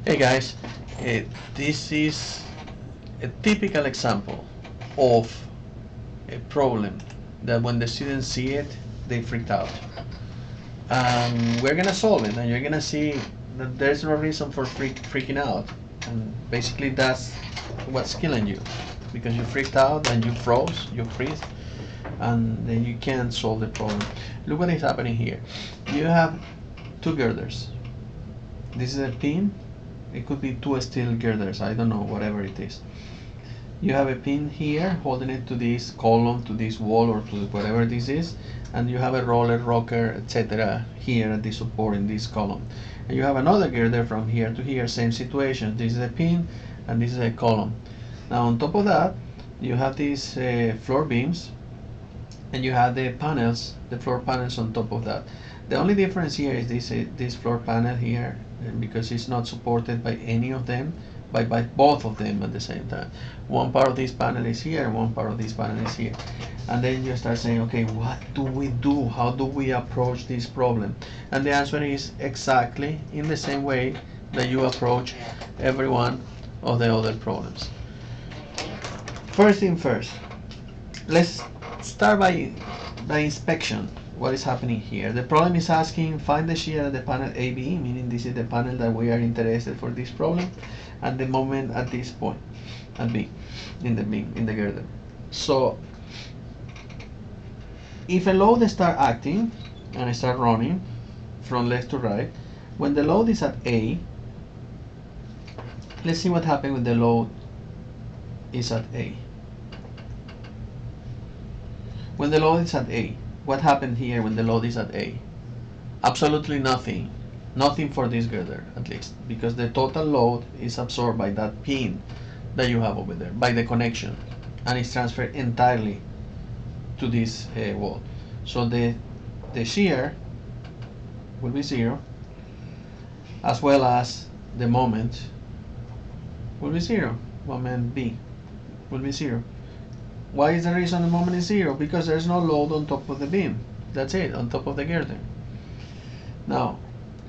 Hey guys, this is a typical example of a problem that when the students see it, they freaked out. We're gonna solve it, and you're gonna see that there's no reason for freaking out. And basically, that's what's killing you because you freaked out and you froze, you freeze, and then you can't solve the problem. Look what is happening here. You have two girders. This is a pin. It could be two steel girders, I don't know, whatever it is. You have a pin here holding it to this column, to this wall, or to whatever this is, and you have a roller, rocker, etc. here at the support in this column. And you have another girder from here to here, same situation. This is a pin and this is a column. Now on top of that, you have these floor beams, and you have the panels, the floor panels on top of that. The only difference here is this floor panel here, because it's not supported by any of them, by both of them at the same time. One part of this panel is here, and one part of this panel is here. And then you start saying, okay, what do we do? How do we approach this problem? And the answer is exactly in the same way that you approach every one of the other problems. First thing first, let's start by inspection. What is happening here? The problem is asking find the shear at the panel AB, meaning this is the panel that we are interested for this problem, and the moment at this point, at B, in the girder. So if a load start acting and start running from left to right, when the load is at A, let's see what happens when the load is at A. When the load is at A, what happened here when the load is at A? Absolutely nothing. Nothing for this girder, at least, because the total load is absorbed by that pin that you have over there, by the connection, and it's transferred entirely to this wall. So the shear will be 0, as well as the moment will be 0. Moment B will be 0. Why is the reason the moment is 0? Because there's no load on top of the beam. That's it, on top of the girder. Now,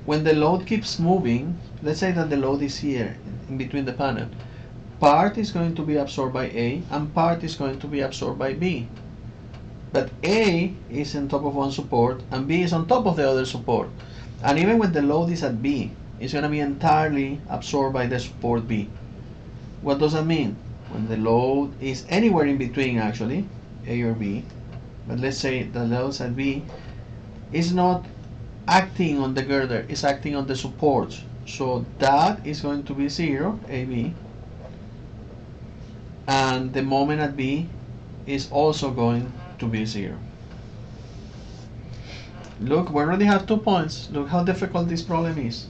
when the load keeps moving, let's say that the load is here in between the panel. Part is going to be absorbed by A and part is going to be absorbed by B. But A is on top of one support and B is on top of the other support. And even when the load is at B, it's going to be entirely absorbed by the support B. What does that mean? When the load is anywhere in between, actually, A or B, but let's say the load at B is not acting on the girder, it's acting on the supports. So that is going to be 0, AB, and the moment at B is also going to be 0. Look, we already have 2 points. Look how difficult this problem is.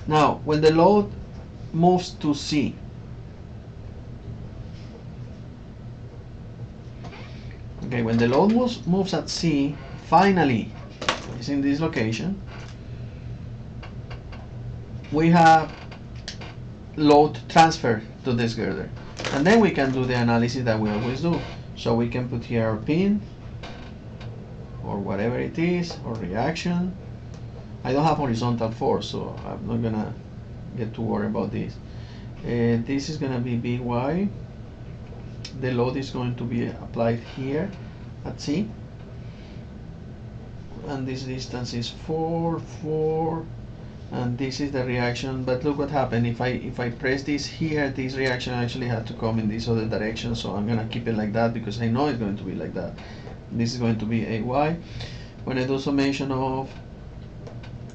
Now, when the load moves to C, okay, when the load moves at C, finally, is in this location, we have load transfer to this girder. And then we can do the analysis that we always do. So we can put here our pin, or whatever it is, or reaction. I don't have horizontal force, so I'm not gonna get too worried about this. This is gonna be By. The load is going to be applied here at C, and this distance is 4, 4, and this is the reaction. But look what happened. If I press this here, this reaction actually had to come in this other direction, so I'm gonna keep it like that because I know it's going to be like that. This is going to be AY. When I do summation of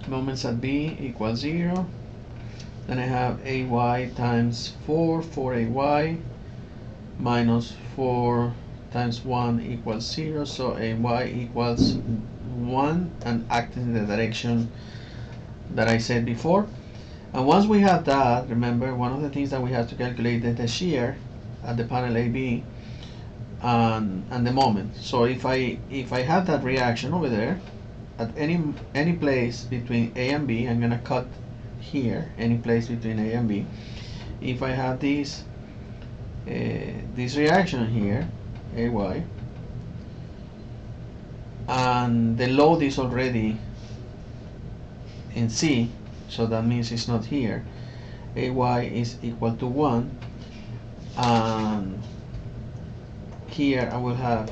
moments at B equals 0, then I have AY times 4, 4AY, minus 4 times 1 equals 0, so AY equals 1 and acting in the direction that I said before. And once we have that, remember, one of the things that we have to calculate is the shear at the panel AB and the moment. So if I have that reaction over there at any place between A and B, I'm gonna cut here any place between A and B. If I have this reaction here, AY, and the load is already in C, so that means it's not here. AY is equal to 1, and here I will have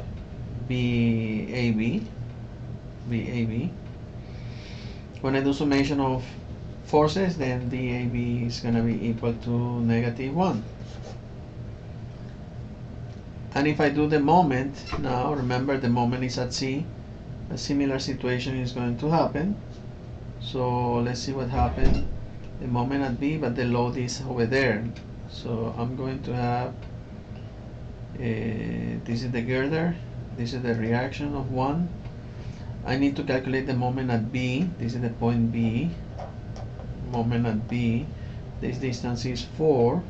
BAB. When I do summation of forces, then DAB is going to be equal to -1. And if I do the moment, now remember the moment is at C, a similar situation is going to happen. So let's see what happens. The moment at B, but the load is over there. So I'm going to have, this is the girder, this is the reaction of 1. I need to calculate the moment at B. This is the point B. Moment at B. This distance is 4.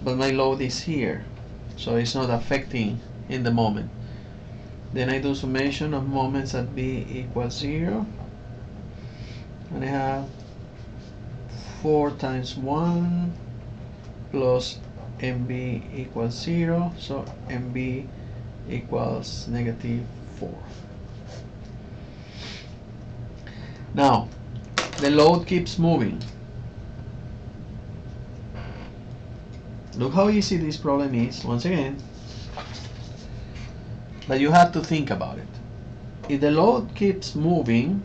But my load is here. So it's not affecting in the moment. Then I do summation of moments at B equals 0. And I have 4 times 1 plus MB equals 0. So MB equals -4. Now, the load keeps moving. Look how easy this problem is, once again. But you have to think about it. If the load keeps moving,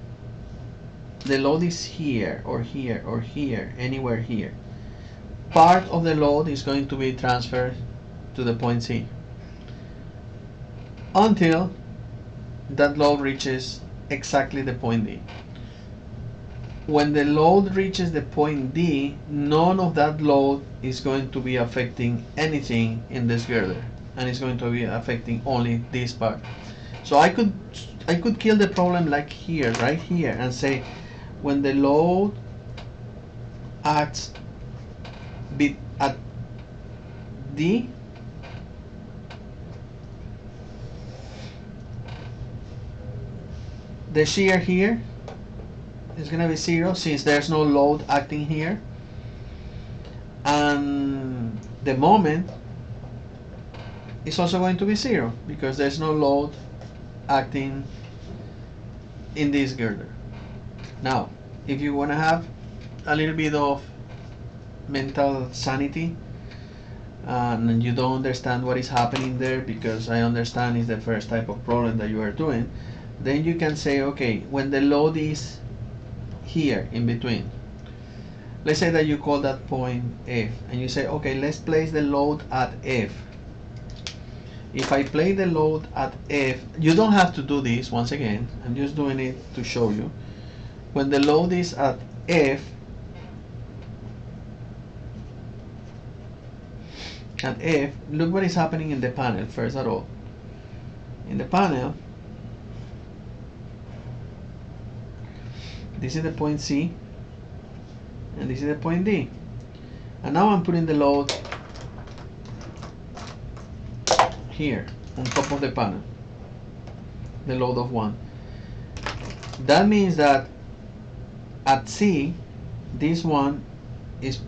the load is here, or here, or here, anywhere here. Part of the load is going to be transferred to the point C, until that load reaches exactly the point D. When the load reaches the point D, none of that load is going to be affecting anything in this girder, and it's going to be affecting only this part. So I could kill the problem like here, right here, and say when the load acts at D, the shear here is going to be 0 since there's no load acting here, and the moment is also going to be 0 because there's no load acting in this girder. Now, if you want to have a little bit of mental sanity and you don't understand what is happening there, because I understand it's the first type of problem that you are doing, then you can say, okay, when the load is here in between, let's say that you call that point F, and you say, okay, let's place the load at F. If I play the load at F, you don't have to do this. Once again, I'm just doing it to show you. When the load is at F, look what is happening in the panel first of all. In the panel, this is the point C, and this is the point D. And now I'm putting the load here on top of the panel, the load of 1. That means that at C, this one is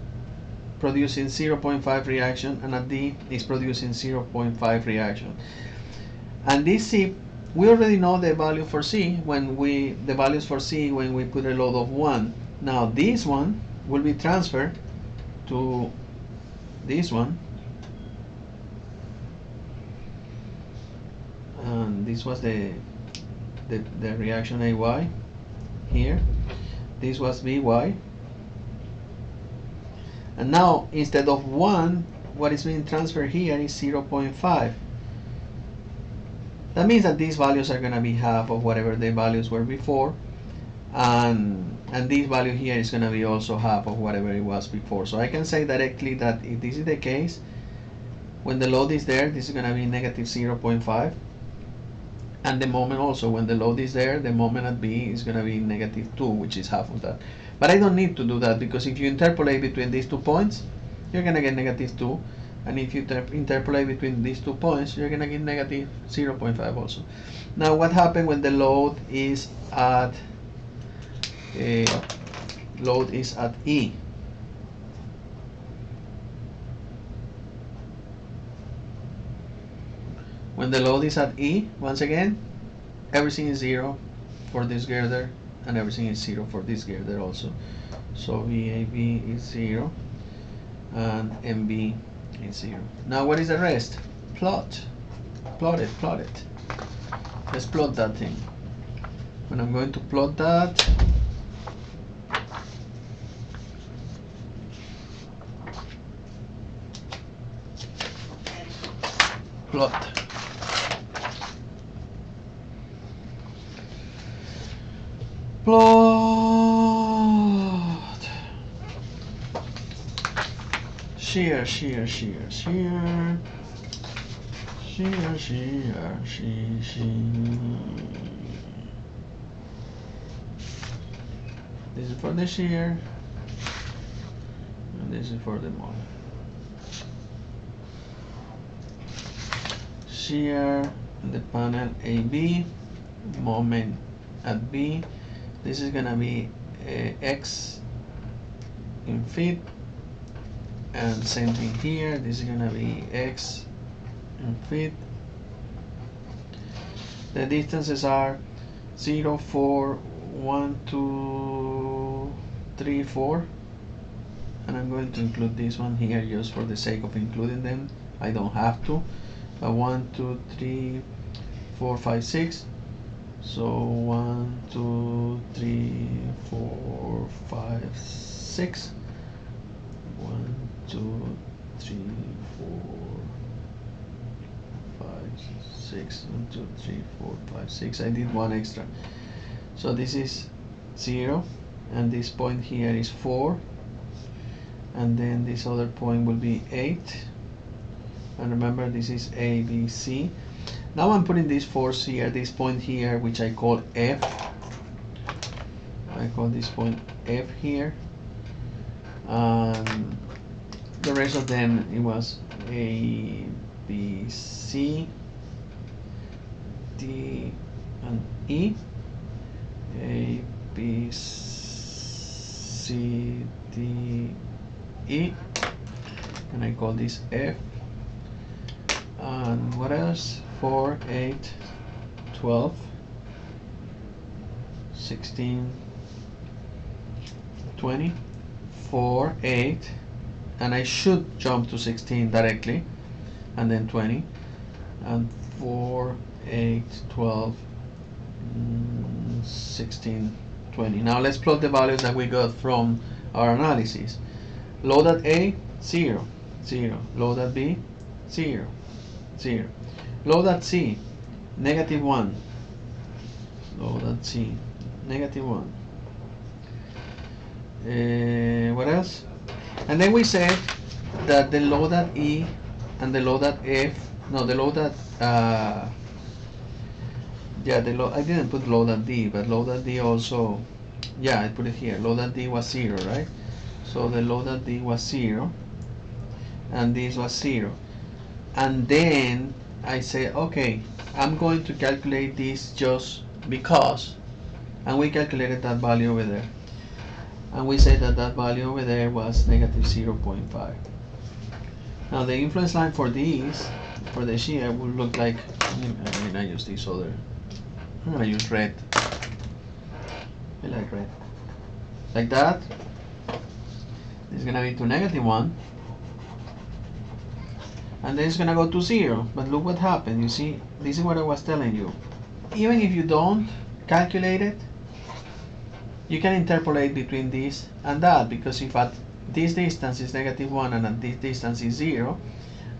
producing 0.5 reaction, and at D is producing 0.5 reaction. And this C, we already know the value for C when we put a load of 1. Now this one will be transferred to this one, and this was the reaction AY here. This was BY. And now instead of 1, what is being transferred here is 0.5. That means that these values are going to be half of whatever the values were before, and this value here is going to be also half of whatever it was before. So I can say directly that if this is the case, when the load is there, this is going to be -0.5, and the moment also, when the load is there, the moment at B is going to be -2, which is half of that. But I don't need to do that, because if you interpolate between these 2 points, you're going to get -2, and if you interpolate between these 2 points, you're going to get -0.5 also. Now, what happened when the load is at E? When the load is at E, once again, everything is 0 for this girder, and everything is 0 for this girder also. So VAB is 0 and MB is 0. Now what is the rest? Plot it. Let's plot that thing. When I'm going to plot that, plot. Shear. This is for the shear, and this is for the moment. Shear in the panel AB, moment at B. This is gonna be X in feet, and same thing here. This is gonna be X in feet. The distances are 0, 4, 1, 2, 3, 4, and I'm going to include this one here just for the sake of including them. I don't have to, but 1, 2, 3, 4, 5, 6. So 1, 2, 3, 4, 5, 6. 1, 2, 3, 4, 5, 6. 1, 2, 3, 4, 5, 6. I did one extra. So this is 0, and this point here is 4, and then this other point will be 8. And remember, this is A, B, C. Now I'm putting this force here, this point here, which I call F. I call this point F here. The rest of them, it was A, B, C, D, and E. A, B, C, D, E. And I call this F. And what else? 4, 8, 12, 16, 20, 4, 8, and I should jump to 16 directly, and then 20, and 4, 8, 12, 16, 20. Now let's plot the values that we got from our analysis. Load at A, 0, 0. Load at B, 0, 0. Load at C, -1. Load at C, -1. What else? And then we said that the load at E and the load at F, no, the load at, yeah, the load, I didn't put load at D, but load at D also, yeah, I put it here. Load at D was 0, right? So the load at D was 0, and this was 0. And then I say, okay, I'm going to calculate this just because, and we calculated that value over there, and we said that that value over there was -0.5. Now the influence line for these, for the shear, will look like, I use this other, I'm gonna use red. I like red. Like that. It's gonna be to -1. And then it's gonna go to 0. But look what happened. You see, this is what I was telling you. Even if you don't calculate it, you can interpolate between this and that, because if at this distance is -1 and at this distance is 0,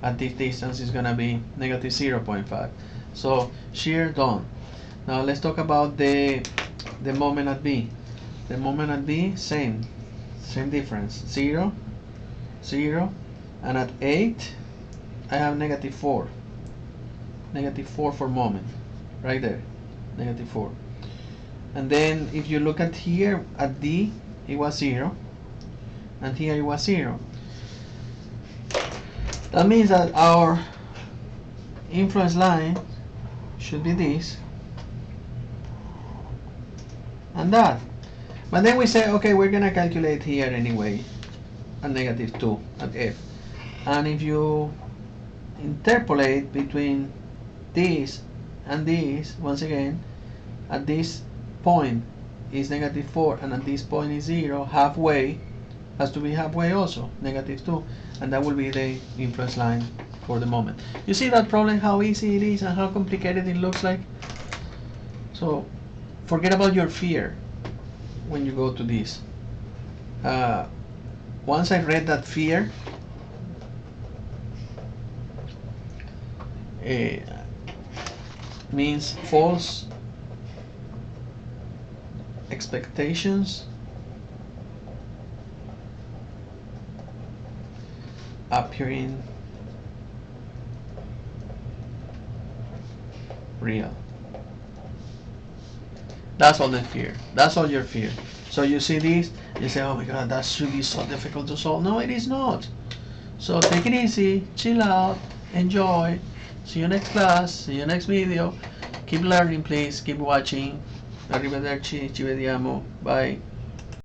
at this distance is gonna be -0.5. So shear done. Now let's talk about the moment at B. The moment at B, same difference. 0, 0, and at 8 I have -4. -4 for moment, right there, -4. And then if you look at here, at D, it was 0, and here it was 0. That means that our influence line should be this, and that. But then we say, okay, we're gonna calculate here anyway, a -2 at F. And if you interpolate between this and this, once again, at this point is -4 and at this point is 0, halfway has to be halfway also, -2, and that will be the influence line for the moment. You see that problem, how easy it is and how complicated it looks like? So forget about your fear when you go to this. Once I read that fear, means false expectations appearing real. That's all the fear. That's all your fear. So you see this, you say, oh my god, that should be so difficult to solve. No, it is not. So take it easy, chill out, enjoy. See you next class, see you next video. Keep learning, please. Keep watching. Arrivederci, ci vediamo. Bye.